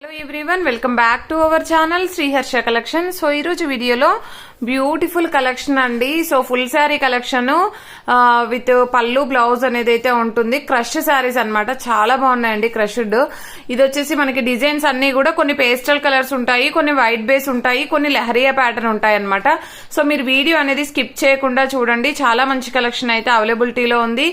Hello everyone, welcome back to our channel Sriharsha collection. So ఈ రోజు వీడియోలో బ్యూటిఫుల్ కలెక్షన్ అండి. So full sari collection with పళ్ళు బ్లౌజ్ అనేది అయితే ఉంటుంది. క్రష్ శారీస్ అన్నమాట, చాలా బాగున్నాయండి. క్రష్డ్ ఇది వచ్చేసి మనకి డిజైన్స్ అన్ని కూడా కొన్ని పేస్టల్ కలర్స్ ఉంటాయి, కొన్ని వైట్ బేస్ ఉంటాయి, కొన్ని లహరియా ప్యాటర్న్ ఉంటాయి అనమాట. సో మీరు వీడియో అనేది స్కిప్ చేయకుండా చూడండి, చాలా మంచి కలెక్షన్ అయితే అవైలబిలిటీలో ఉంది.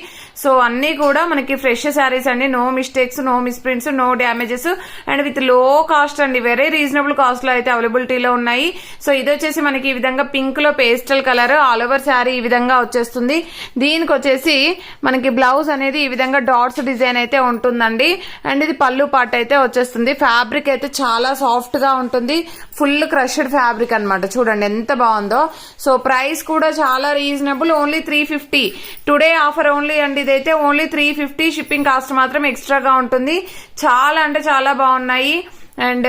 సో అన్ని కూడా మనకి ఫ్రెష్ శారీస్ అండి, no mistakes, no misprints, no damages and with low cost అండి, వెరీ రీజనబుల్ కాస్ట్ లో అయితే అవైలబిలిటీలో ఉన్నాయి. సో ఇది వచ్చేసి మనకి ఈ విధంగా పింక్ లో pastel colour all over sari ఈ విధంగా వచ్చేస్తుంది. దీనికి వచ్చేసి మనకి బ్లౌజ్ అనేది ఈ విధంగా డాట్స్ డిజైన్ అయితే ఉంటుందండి. అండ్ ఇది పళ్ళు పార్ట్ అయితే వచ్చేస్తుంది. ఫ్యాబ్రిక్ అయితే చాలా సాఫ్ట్ గా ఉంటుంది, ఫుల్ క్రష్డ్ ఫ్యాబ్రిక్ అన్నమాట. చూడండి ఎంత బాగుందో. సో ప్రైస్ కూడా చాలా reasonable, only 350 today offer only అండి. ఇదైతే ఓన్లీ 350, షిప్పింగ్ కాస్ట్ మాత్రం ఎక్స్ట్రాగా ఉంటుంది. చాలా అంటే చాలా బాగున్నాయి. అండ్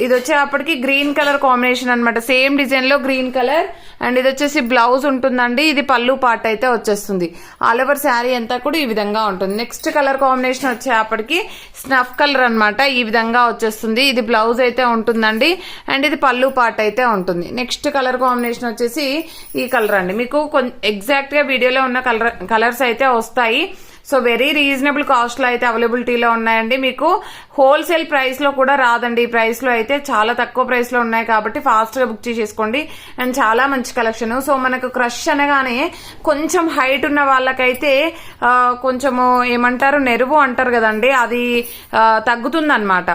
ఇది వచ్చేప్పటికి గ్రీన్ కలర్ కాంబినేషన్ అనమాట, సేమ్ డిజైన్ లో గ్రీన్ కలర్. అండ్ ఇది వచ్చేసి బ్లౌజ్ ఉంటుందండి, ఇది పళ్ళు పార్ట్ అయితే వచ్చేస్తుంది. ఆల్ ఓవర్ శారీ అంతా కూడా ఈ విధంగా ఉంటుంది. నెక్స్ట్ కలర్ కాంబినేషన్ వచ్చేప్పటికి స్నఫ్ కలర్ అనమాట, ఈ విధంగా వచ్చేస్తుంది. ఇది బ్లౌజ్ అయితే ఉంటుందండి, అండ్ ఇది పళ్ళు పార్ట్ అయితే ఉంటుంది. నెక్స్ట్ కలర్ కాంబినేషన్ వచ్చేసి ఈ కలర్ అండి. మీకు ఎగ్జాక్ట్ గా వీడియోలో ఉన్న కలర్స్ అయితే వస్తాయి. సో వెరీ రీజనబుల్ కాస్ట్ లో అయితే అవైలబిలిటీలో ఉన్నాయండి. మీకు హోల్సేల్ ప్రైస్ లో కూడా రాదండి. ఈ ప్రైస్ లో అయితే చాలా తక్కువ ప్రైస్ లో ఉన్నాయి కాబట్టి ఫాస్ట్ గా బుక్ చేసేసుకోండి. అండ్ చాలా మంచి కలెక్షన్. సో మనకు క్రష్ అనగానే కొంచెం హైట్ ఉన్న వాళ్ళకైతే కొంచెము ఏమంటారు, నెరువు అంటారు కదండి, అది తగ్గుతుంది అనమాట.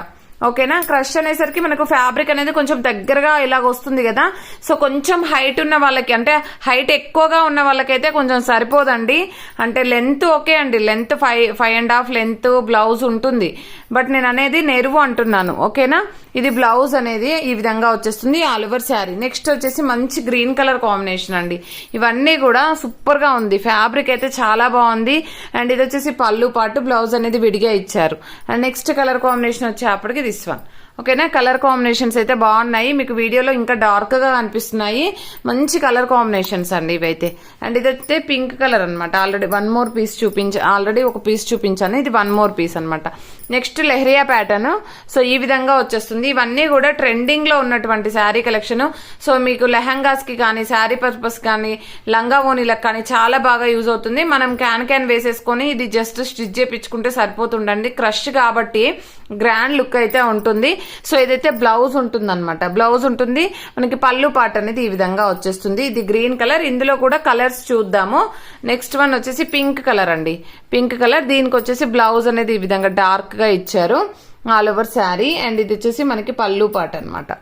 ఓకేనా. క్రష్ అనేసరికి మనకు ఫ్యాబ్రిక్ అనేది కొంచెం దగ్గరగా ఇలాగ వస్తుంది కదా. సో కొంచెం హైట్ ఉన్న వాళ్ళకి, అంటే హైట్ ఎక్కువగా ఉన్న వాళ్ళకైతే కొంచెం సరిపోదండి. అంటే లెంత్ ఓకే అండి, లెంత్ 5.5 లెంత్ బ్లౌజ్ ఉంటుంది. బట్ నేను అనేది నెరువు అంటున్నాను. ఓకేనా. ఇది బ్లౌజ్ అనేది ఈ విధంగా వచ్చేస్తుంది, ఆల్ ఓవర్ శారీ. నెక్స్ట్ వచ్చేసి మంచి గ్రీన్ కలర్ కాంబినేషన్ అండి. ఇవన్నీ కూడా సూపర్ గా ఉంది, ఫ్యాబ్రిక్ అయితే చాలా బాగుంది. అండ్ ఇది వచ్చేసి పళ్ళు పాటు, బ్లౌజ్ అనేది విడిగా ఇచ్చారు. అండ్ నెక్స్ట్ కలర్ కాంబినేషన్ వచ్చేప్పటికి దిస్ వన్. ఓకేనా. కలర్ కాంబినేషన్స్ అయితే బాగున్నాయి, మీకు వీడియోలో ఇంకా డార్క్ గా కనిపిస్తున్నాయి. మంచి కలర్ కాంబినేషన్స్ అండి ఇవైతే. అండ్ ఇదైతే పింక్ కలర్ అనమాట. ఆల్రెడీ ఆల్రెడీ ఒక పీస్ చూపించాను, ఇది 1 more పీస్ అనమాట. Next lehariya pattern. సో ఈ విధంగా వచ్చేస్తుంది. ఇవన్నీ కూడా ట్రెండింగ్ లో ఉన్నటువంటి శారీ కలెక్షన్. సో మీకు లెహంగాస్ కి కానీ, శారీ పర్పస్ కానీ, లంగా ఓనీలకు కానీ చాలా బాగా యూజ్ అవుతుంది. మనం క్యాన్ వేసేసుకొని ఇది జస్ట్ స్టిచ్ చేయించుకుంటే సరిపోతుండండి. క్రష్ కాబట్టి గ్రాండ్ లుక్ అయితే ఉంటుంది. సో ఇదైతే బ్లౌజ్ ఉంటుంది అనమాట, బ్లౌజ్ ఉంటుంది. మనకి పళ్ళు పార్ట్ అనేది ఈ విధంగా వచ్చేస్తుంది. ఇది గ్రీన్ కలర్. ఇందులో కూడా కలర్స్ చూద్దాము. నెక్స్ట్ వన్ వచ్చేసి పింక్ కలర్ అండి, పింక్ కలర్. దీనికి వచ్చేసి బ్లౌజ్ అనేది ఈ విధంగా డార్క్ గా ఇచ్చారు, ఆల్ ఓవర్ శారీ. అండ్ ఇది వచ్చేసి మనకి పళ్ళు పార్ట్ అనమాట.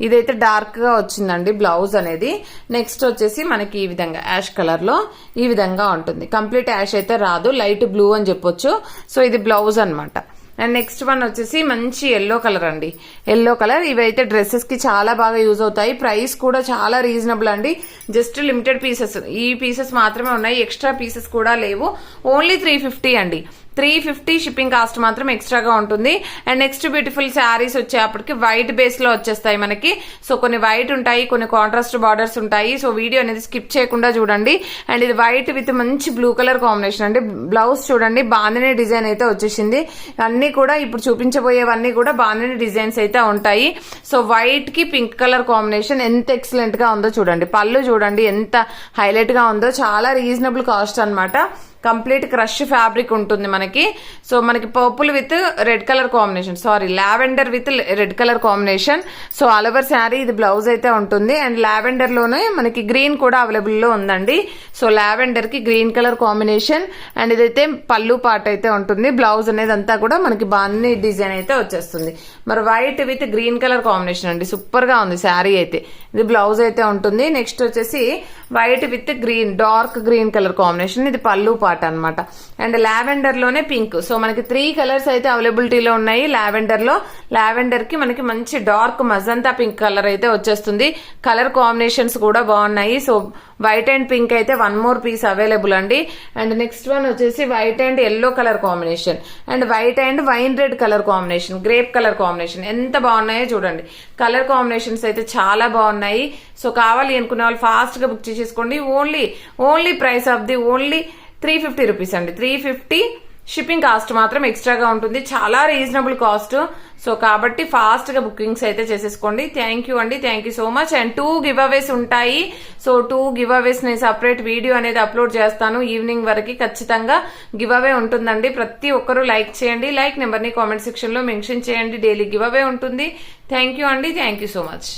ఇదైతే డార్క్ గా వచ్చిందండి బ్లౌజ్ అనేది. నెక్స్ట్ వచ్చేసి మనకి ఈ విధంగా యాష్ కలర్ లో ఈ విధంగా ఉంటుంది. కంప్లీట్ యాష్ అయితే రాదు, లైట్ బ్లూ అని చెప్పొచ్చు. సో ఇది బ్లౌజ్ అనమాట. అండ్ నెక్స్ట్ వన్ వచ్చేసి మంచి ఎల్లో కలర్ అండి, ఎల్లో కలర్. ఇవైతే డ్రెస్సెస్ కి చాలా బాగా యూజ్ అవుతాయి. ప్రైస్ కూడా చాలా రీజనబుల్ అండి. జస్ట్ లిమిటెడ్ పీసెస్, ఈ పీసెస్ మాత్రమే ఉన్నాయి, ఎక్స్ట్రా పీసెస్ కూడా లేవు. ఓన్లీ 350 అండి, 350 షిప్పింగ్ కాస్ట్ మాత్రం ఎక్స్ట్రాగా ఉంటుంది. అండ్ నెక్స్ట్ బ్యూటిఫుల్ శారీస్ వచ్చేప్పటికి వైట్ బేస్ లో వచ్చేస్తాయి మనకి. సో కొన్ని వైట్ ఉంటాయి, కొన్ని కాంట్రాస్ట్ బార్డర్స్ ఉంటాయి. సో వీడియో అనేది స్కిప్ చేయకుండా చూడండి. అండ్ ఇది వైట్ విత్ మంచి బ్లూ కలర్ కాంబినేషన్ అండి. బ్లౌజ్ చూడండి, బాందిని డిజైన్ అయితే వచ్చేసింది. అన్ని కూడా ఇప్పుడు చూపించబోయేవన్నీ కూడా బాందిని డిజైన్స్ అయితే ఉంటాయి. సో వైట్ కి పింక్ కలర్ కాంబినేషన్ ఎంత ఎక్సలెంట్ గా ఉందో చూడండి. పళ్ళు చూడండి ఎంత హైలైట్ గా ఉందో. చాలా రీజనబుల్ కాస్ట్ అనమాట. కంప్లీట్ క్రష్ ఫ్యాబ్రిక్ ఉంటుంది మనకి. సో మనకి purple with red colour combination, sorry lavender with red colour combination. So all over sari ఇది బ్లౌజ్ అయితే ఉంటుంది. అండ్ లావెండర్ లోనే మనకి గ్రీన్ కూడా అవైలబుల్ లో ఉందండి. సో లావెండర్ కి గ్రీన్ కలర్ కాంబినేషన్. అండ్ ఇదైతే పళ్ళు పార్ట్ అయితే ఉంటుంది. బ్లౌజ్ అనేది అంతా కూడా మనకి బాగుంది డిజైన్ అయితే వచ్చేస్తుంది. మరి white with green colour combination అండి, సూపర్ గా ఉంది శారీ అయితే. ఇది బ్లౌజ్ అయితే ఉంటుంది. నెక్స్ట్ వచ్చేసి white with green, dark green colour combination. ఇది పళ్ళు పార్ట్ అనమాట. అండ్ లావెండర్ లోనే పింక్. సో మనకి 3 కలర్స్ అయితే అవైలబిలిటీలో ఉన్నాయి. లావెండర్ లో, లావెండర్ కి మనకి మంచి డార్క్ మజంతా పింక్ కలర్ అయితే వచ్చేస్తుంది. కలర్ కాంబినేషన్స్ కూడా బాగున్నాయి. సో వైట్ అండ్ పింక్ అయితే 1 more పీస్ అవైలబుల్ అండి. అండ్ నెక్స్ట్ వన్ వచ్చేసి white and yellow colour combination. And white and wine red colour combination, grape colour combination. ఎంత బాగున్నాయో చూడండి. కలర్ కాంబినేషన్స్ అయితే చాలా బాగున్నాయి. సో కావాలి అనుకునే వాళ్ళు ఫాస్ట్ గా బుక్ చేసేసుకోండి. Only price of the only 350 rupees అండి, 350 షిప్పింగ్ కాస్ట్ మాత్రం ఎక్స్ట్రాగా ఉంటుంది, చాలా రీజనబుల్ కాస్ట్. సో కాబట్టి ఫాస్ట్ గా బుకింగ్స్ అయితే చేసేసుకోండి. థ్యాంక్ యూ అండి, thank you so much. And 2 giveaways ఉంటాయి. సో 2 గివ్ అవేస్ నేను సపరేట్ వీడియో అనేది అప్లోడ్ చేస్తాను. ఈవినింగ్ వరకు ఖచ్చితంగా గివ్ అవే ఉంటుందండి. ప్రతి ఒక్కరూ లైక్ చేయండి, లైక్ నెంబర్ ని కామెంట్ సెక్షన్ లో మెన్షన్ చేయండి. డైలీ గివ్ అవే ఉంటుంది. థ్యాంక్ యూ అండి, థ్యాంక్ యూ సో మచ్.